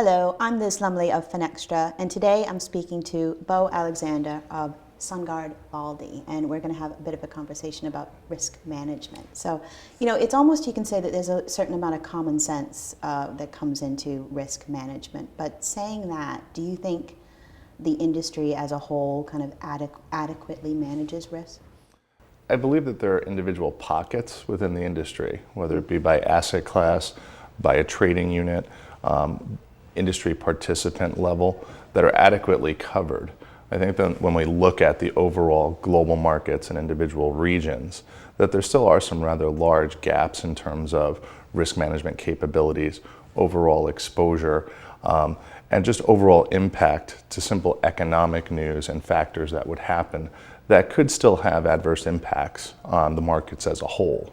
Hello, I'm Liz Lumley of Finextra, and today I'm speaking to Beau Alexander of SunGard Valdi, and we're going to have a bit of a conversation about risk management. So, it's almost, you can say that there's a certain amount of common sense that comes into risk management. But saying that, do you think the industry as a whole kind of adequately manages risk? I believe that there are individual pockets within the industry, whether it be by asset class, by a trading unit, industry participant level, that are adequately covered. I think that when we look at the overall global markets and individual regions, that there still are some rather large gaps in terms of risk management capabilities, overall exposure, and just overall impact to simple economic news and factors that would happen that could still have adverse impacts on the markets as a whole.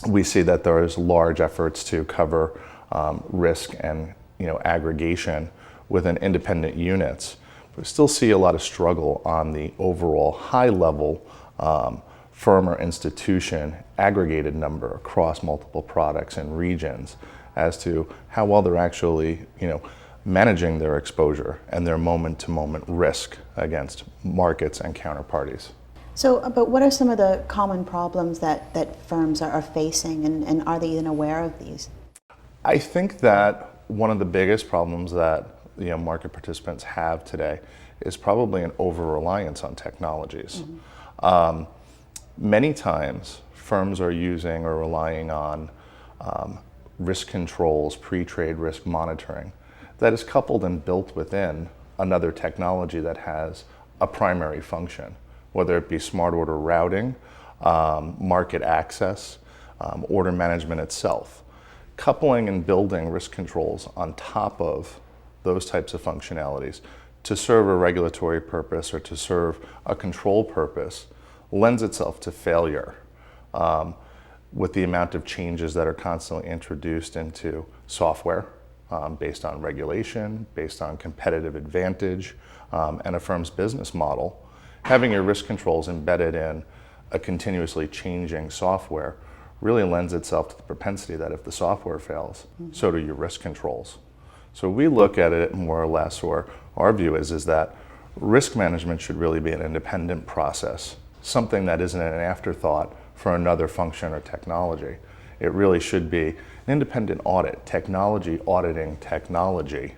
We see that there is large efforts to cover risk and aggregation within independent units. We still see a lot of struggle on the overall high level firm or institution aggregated number across multiple products and regions as to how well they're actually managing their exposure and their moment-to-moment risk against markets and counterparties. So, but what are some of the common problems that firms are facing, and are they even aware of these? I think that one of the biggest problems that market participants have today is probably an over-reliance on technologies. Mm-hmm. Many times, firms are using or relying on risk controls, pre-trade risk monitoring, that is coupled and built within another technology that has a primary function, whether it be smart order routing, market access, order management itself. Coupling and building risk controls on top of those types of functionalities to serve a regulatory purpose or to serve a control purpose lends itself to failure with the amount of changes that are constantly introduced into software based on regulation, based on competitive advantage, and a firm's business model. Having your risk controls embedded in a continuously changing software really lends itself to the propensity that if the software fails, so do your risk controls. So we look at it more or less, or our view is that risk management should really be an independent process, something that isn't an afterthought for another function or technology. It really should be an independent audit, technology auditing technology,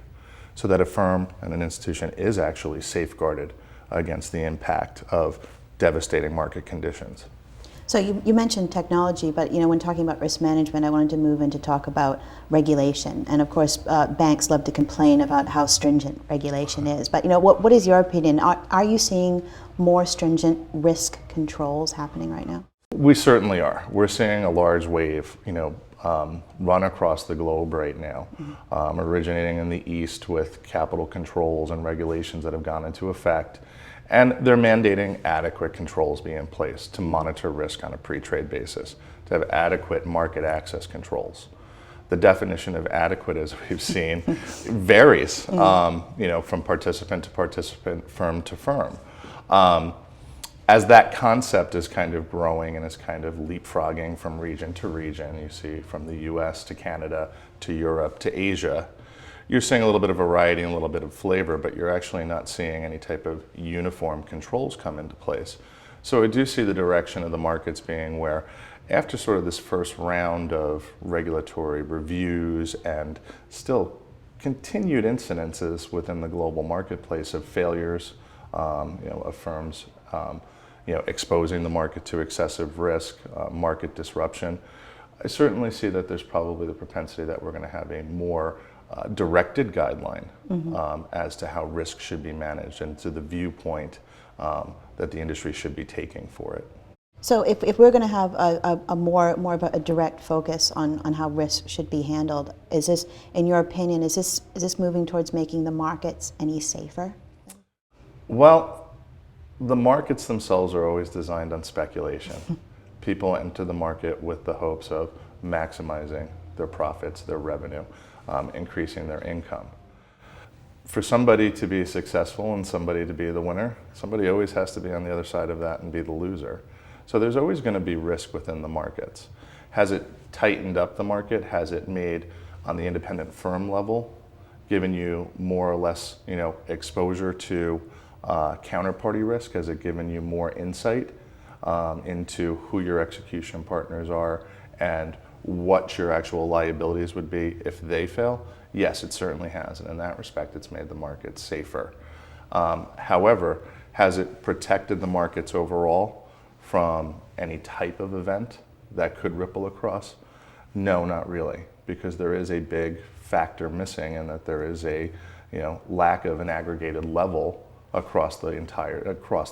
so that a firm and an institution is actually safeguarded against the impact of devastating market conditions. So you mentioned technology, but when talking about risk management, I wanted to move in to talk about regulation. And of course, banks love to complain about how stringent regulation is. But what is your opinion? Are you seeing more stringent risk controls happening right now? We certainly are. We're seeing a large wave, run across the globe right now, originating in the East with capital controls and regulations that have gone into effect. And they're mandating adequate controls be in place to monitor risk on a pre-trade basis, to have adequate market access controls. The definition of adequate, as we've seen, varies, from participant to participant, firm to firm. As that concept is kind of growing and is kind of leapfrogging from region to region, you see from the US to Canada to Europe to Asia, you're seeing a little bit of variety and a little bit of flavor, but you're actually not seeing any type of uniform controls come into place. So I do see the direction of the markets being where after sort of this first round of regulatory reviews and still continued incidences within the global marketplace of failures, of firms exposing the market to excessive risk, market disruption, I certainly see that there's probably the propensity that we're going to have a more directed guideline as to how risk should be managed and to the viewpoint that the industry should be taking for it. So if we're going to have a more of a direct focus on how risk should be handled, is this, in your opinion, is this moving towards making the markets any safer? Well, the markets themselves are always designed on speculation. People enter the market with the hopes of maximizing their profits, their revenue, increasing their income. For somebody to be successful and somebody to be the winner, somebody always has to be on the other side of that and be the loser. So there's always going to be risk within the markets. Has it tightened up the market? Has it made, on the independent firm level, given you more or less, exposure to counterparty risk? Has it given you more insight into who your execution partners are and what your actual liabilities would be if they fail? Yes, it certainly has, and in that respect, it's made the market safer. However, has it protected the markets overall from any type of event that could ripple across? No, not really, because there is a big factor missing in that there is a lack of an aggregated level across the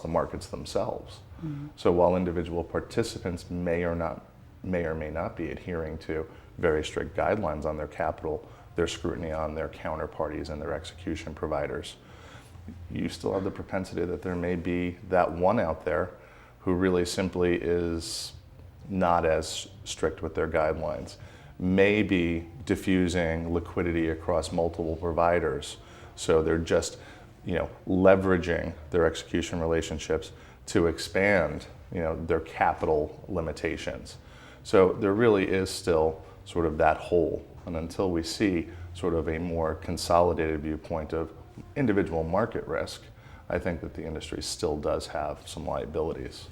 markets themselves. Mm-hmm. So while individual participants may or may not be adhering to very strict guidelines on their capital, their scrutiny on their counterparties and their execution providers, you still have the propensity that there may be that one out there who really simply is not as strict with their guidelines, may be diffusing liquidity across multiple providers. So they're just leveraging their execution relationships to expand their capital limitations. So there really is still sort of that hole. And until we see sort of a more consolidated viewpoint of individual market risk, I think that the industry still does have some liabilities.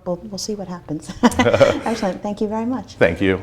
We'll see what happens. Excellent. Thank you very much. Thank you.